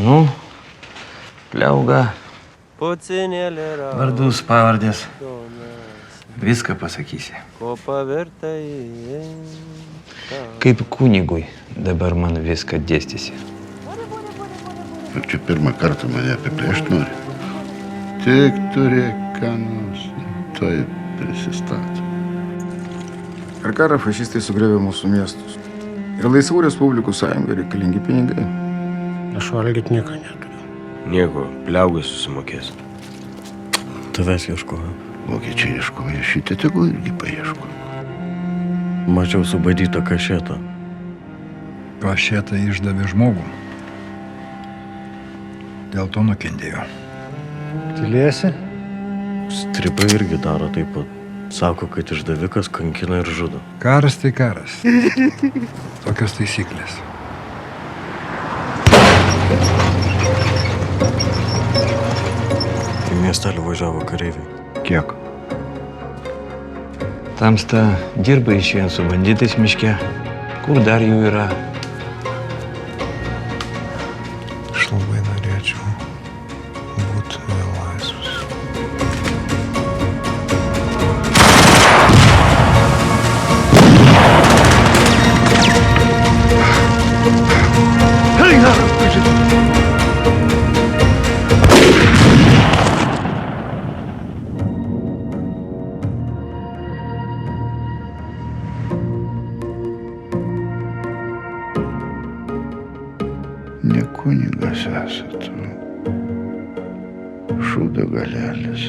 Nu, Pliauga. Vardus, pavardės. Viską pasakysi. Kaip kunigui dabar man viską dėstysi. Ar čia pirmą kartą mane apiplėšt nori? Tik turėk ką nors, tuoj prisistato. Per karą fašistai sugriovė mūsų miestus. Ir laisvų respublikų sąjungai reikalingi pinigai. Aš valgyt nieko neturiu. Nieko, Pliaugai susimokės. Tavęs ieškoju. Vokiečiai ieškoja, šitą tegu irgi paieško. Mačiau subadytą kašetą. Kašetą išdavė žmogų. Dėl to nukentėjo. Tylėsi? Stripai irgi daro taip pat. Sako, kad išdavikas kankina ir žudo. Karas tai karas. Tokios taisyklės. Į miestelį važiavo kareiviai. Kiek? Tamsta dirba išvien su banditais miške. Kur dar jų yra? Aš labai norėčiau būti laisvas. Ne kunigas esat, šūdo galelis.